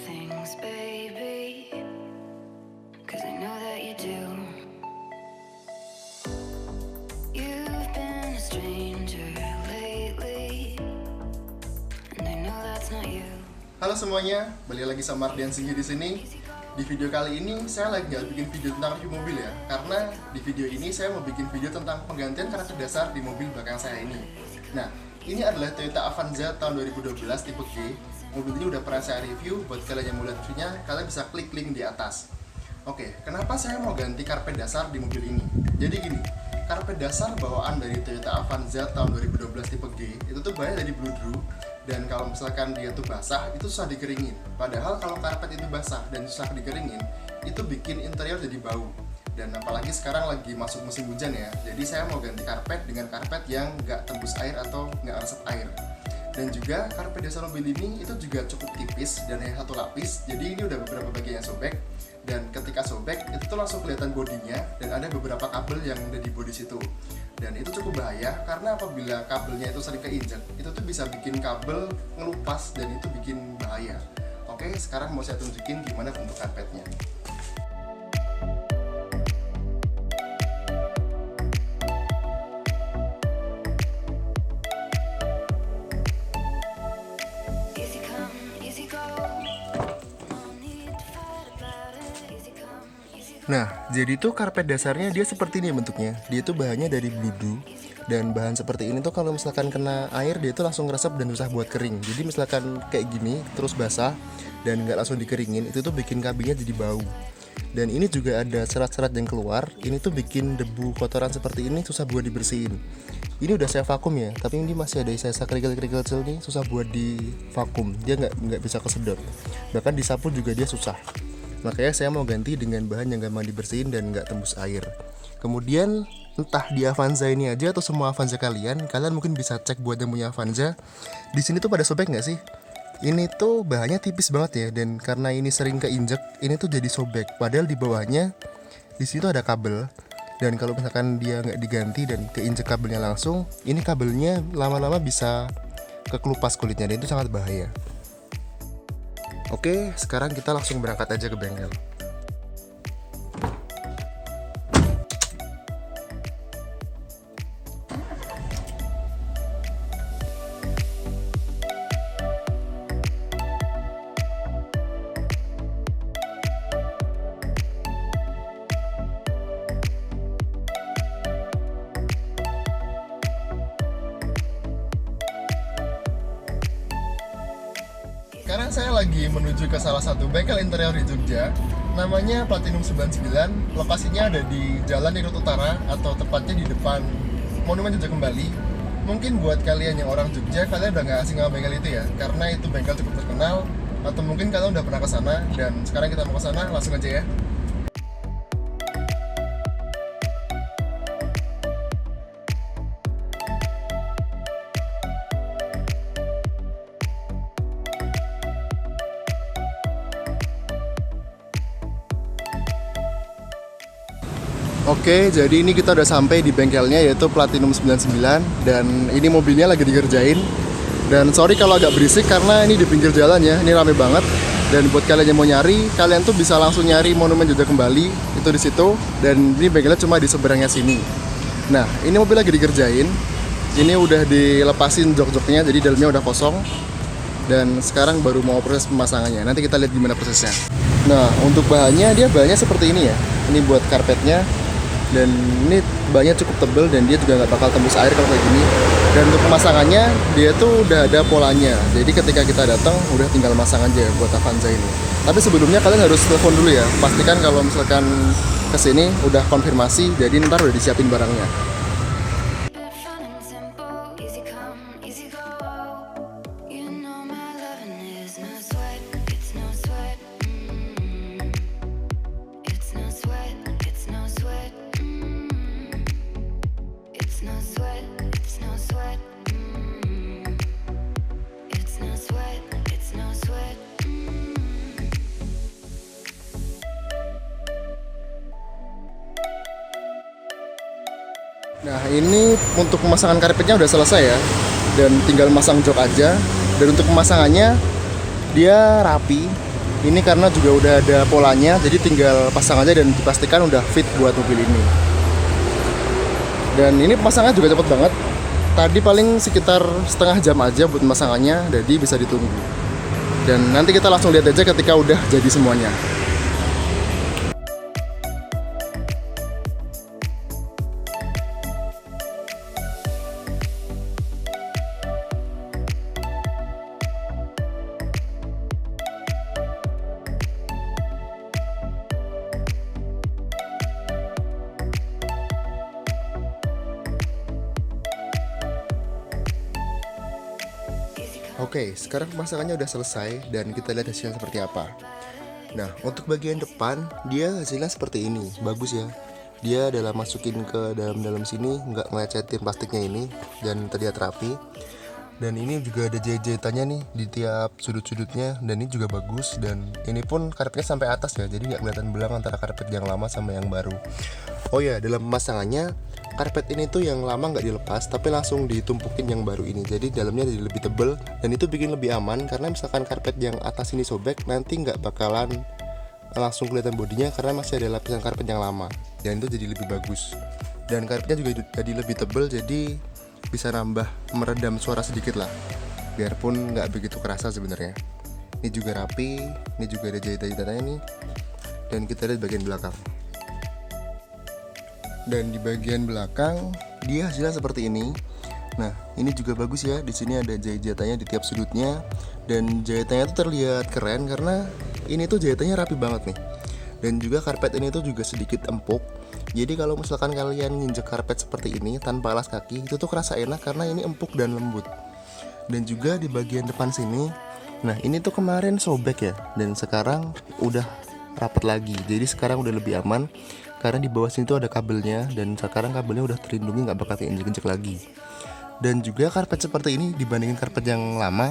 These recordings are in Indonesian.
things, baby, 'cause I know that you do. You've been a stranger lately, and I know that's not you. Halo semuanya, balik lagi sama Ardian Singgi di sini. Di video kali ini saya lagi nggak bikin video tentang review mobil ya, karena di video ini saya mau bikin video tentang penggantian karakter dasar di mobil belakang saya ini. Nah, ini adalah Toyota Avanza tahun 2012 tipe G. Mobil ini udah pernah saya review. Buat kalian yang mau lihat videonya, kalian bisa klik link di atas. Oke, kenapa saya mau ganti karpet dasar di mobil ini? Jadi gini, karpet dasar bawaan dari Toyota Avanza tahun 2012 tipe G itu tuh bahannya dari bludru, dan kalau misalkan dia tuh basah itu susah dikeringin. Padahal kalau karpet itu basah dan susah dikeringin, itu bikin interior jadi bau. Dan apalagi sekarang lagi masuk musim hujan ya, jadi saya mau ganti karpet dengan karpet yang nggak tembus air atau nggak resep air. Dan juga karpet dasar mobil ini itu juga cukup tipis dan hanya satu lapis, jadi ini udah beberapa bagian yang sobek. Dan ketika sobek itu tuh langsung kelihatan bodinya, dan ada beberapa kabel yang ada di bodi situ. Dan itu cukup bahaya karena apabila kabelnya itu sering keinjak, itu tuh bisa bikin kabel ngelupas dan itu bikin bahaya. Oke, sekarang mau saya tunjukin gimana bentuk karpetnya. Easy come, easy go. No need to fight about it. Easy come, easy go. Nah, jadi tuh karpet dasarnya dia seperti ini bentuknya. Dia tuh bahannya dari bludru, dan bahan seperti ini tuh kalau misalkan kena air dia tuh langsung ngeresep dan susah buat kering. Jadi misalkan kayak gini terus basah dan nggak langsung dikeringin, itu tuh bikin kabinnya jadi bau. Dan ini juga ada serat-serat yang keluar. Ini tuh bikin debu kotoran seperti ini susah buat dibersihin. Ini udah saya vakum ya, tapi ini masih ada sisa kerikil-kerikil kecil nih, susah buat di vakum. Dia nggak bisa kesedot. Bahkan disapu juga dia susah. Makanya saya mau ganti dengan bahan yang gampang dibersihin dan nggak tembus air. Kemudian entah di Avanza ini aja atau semua Avanza kalian mungkin bisa cek buat yang punya Avanza. Di sini tuh pada sobek nggak sih? Ini tuh bahannya tipis banget ya, dan karena ini sering keinjek, ini tuh jadi sobek. Padahal di bawahnya di situ ada kabel. Dan kalau misalkan dia nggak diganti dan keinjek kabelnya langsung, ini kabelnya lama-lama bisa kekelupas kulitnya, dan itu sangat bahaya. Oke, sekarang kita langsung berangkat aja ke bengkel. Sekarang saya lagi menuju ke salah satu bengkel interior di Jogja, namanya Platinum 99. Lokasinya ada di Jalan Dirut Utara, atau tepatnya di depan Monumen Jogja Kembali. Mungkin buat kalian yang orang Jogja, kalian udah nggak asing sama bengkel itu ya, karena itu bengkel cukup terkenal. Atau mungkin kalian udah pernah ke sana, dan sekarang kita mau ke sana, langsung aja ya. Oke, jadi ini kita udah sampai di bengkelnya, yaitu Platinum 99. Dan ini mobilnya lagi dikerjain. Dan sorry kalau agak berisik karena ini di pinggir jalan ya, ini rame banget. Dan buat kalian yang mau nyari, kalian tuh bisa langsung nyari Monumen Jogja Kembali, itu di situ. Dan ini bengkelnya cuma di seberangnya sini. Nah, ini mobil lagi dikerjain. Ini udah dilepasin jok-joknya, jadi dalamnya udah kosong. Dan sekarang baru mau proses pemasangannya. Nanti kita lihat gimana prosesnya. Nah, untuk bahannya, dia bahannya seperti ini ya. Ini buat karpetnya. Dan ini bahannya cukup tebal dan dia juga nggak bakal tembus air kalau kayak gini. Dan untuk pemasangannya dia tuh udah ada polanya, jadi ketika kita datang udah tinggal masang aja buat Avanza ini. Tapi sebelumnya kalian harus telepon dulu ya, pastikan kalau misalkan kesini udah konfirmasi, jadi ntar udah disiapin barangnya. Bit fun and simple. Easy come, easy go. You know my loving is no sweat. It's no sweat. It's no sweat. It's no sweat. It's no sweat. It's no sweat. It's no sweat. It's no sweat. Nah, ini untuk pemasangan karpetnya udah selesai ya, dan tinggal masang jok aja. Dan untuk pemasangannya dia rapi, Ini karena juga udah ada polanya, jadi tinggal pasang aja dan dipastikan udah fit buat mobil ini. Dan ini pemasangannya juga cepet banget. Tadi paling sekitar setengah jam aja buat pemasangannya, jadi bisa ditunggu. Dan nanti kita langsung lihat aja ketika udah jadi semuanya. Oke, sekarang pemasangannya udah selesai dan kita lihat hasilnya seperti apa. Nah, untuk bagian depan dia hasilnya seperti ini, bagus ya. Dia adalah masukin ke dalam sini, nggak ngelecetin plastiknya ini dan terlihat rapi. Dan ini juga ada jahit-jahitannya nih di tiap sudut-sudutnya dan ini juga bagus. Dan ini pun karpetnya sampai atas ya, jadi nggak kelihatan belang antara karpet yang lama sama yang baru. Oh ya, dalam pemasangannya karpet ini tuh yang lama nggak dilepas tapi langsung ditumpukin yang baru ini, jadi dalamnya jadi lebih tebel dan itu bikin lebih aman karena misalkan karpet yang atas ini sobek nanti nggak bakalan langsung kelihatan bodinya karena masih ada lapisan karpet yang lama dan itu jadi lebih bagus. Dan karpetnya juga jadi lebih tebel jadi bisa nambah meredam suara sedikit lah biarpun nggak begitu kerasa sebenarnya. Ini juga rapi, ini juga ada jahit-jahitannya nih dan kita lihat bagian belakang. Dan di bagian belakang dia hasilnya seperti ini. Nah, ini juga bagus ya. Di sini ada jahit-jahitannya di tiap sudutnya dan jahitannya tuh terlihat keren karena ini tuh jahitannya rapi banget nih. Dan juga karpet ini tuh juga sedikit empuk. Jadi kalau misalkan kalian nginjek karpet seperti ini tanpa alas kaki, itu tuh kerasa enak karena ini empuk dan lembut. Dan juga di bagian depan sini, nah ini tuh kemarin sobek ya dan sekarang udah rapat lagi. Jadi sekarang udah lebih aman karena di bawah sini tuh ada kabelnya dan sekarang kabelnya udah terlindungi, nggak bakal keinjek-injek lagi. Dan juga karpet seperti ini dibandingin karpet yang lama,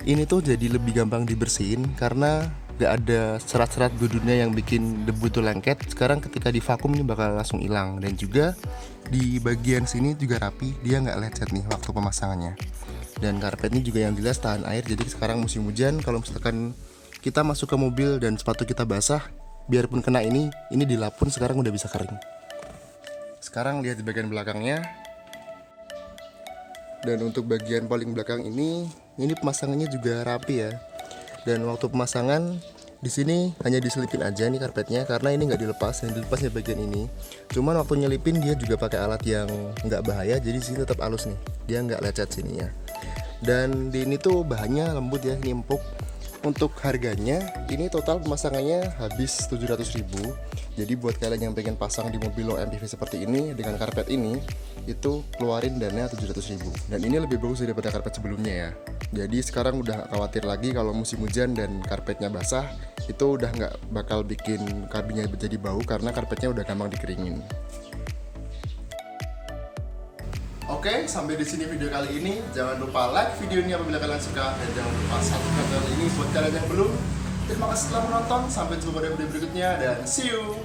ini tuh jadi lebih gampang dibersihin karena nggak ada serat-serat duduknya yang bikin debu itu lengket. Sekarang ketika divakum ini bakal langsung hilang. Dan juga di bagian sini juga rapi, dia nggak lecet nih waktu pemasangannya. Dan karpet ini juga yang jelas tahan air, jadi sekarang musim hujan kalau misalkan kita masuk ke mobil dan sepatu kita basah, biarpun kena ini dilap pun sekarang udah bisa kering. Sekarang lihat di bagian belakangnya. Dan untuk bagian paling belakang ini pemasangannya juga rapi ya. Dan waktu pemasangan di sini hanya diselipin aja nih karpetnya karena ini nggak dilepas, yang dilepasnya bagian ini. Cuman waktu nyelipin dia juga pakai alat yang nggak bahaya, jadi sini tetap halus nih, dia nggak lecet sininya. Dan di ini tuh bahannya lembut ya, ini empuk. Untuk harganya ini total pemasangannya habis 700.000. Jadi buat kalian yang pengen pasang di mobil low MPV seperti ini dengan karpet ini, itu keluarin dana 700.000. Dan ini lebih bagus daripada karpet sebelumnya ya. Jadi sekarang udah gak khawatir lagi kalau musim hujan dan karpetnya basah, itu udah nggak bakal bikin kabinnya jadi bau karena karpetnya udah gampang dikeringin. Oke, sampai di sini video kali ini. Jangan lupa like video ini apabila kalian suka dan jangan lupa subscribe channel ini buat kalian yang belum. Terima kasih telah menonton. Sampai jumpa pada video berikutnya dan see you.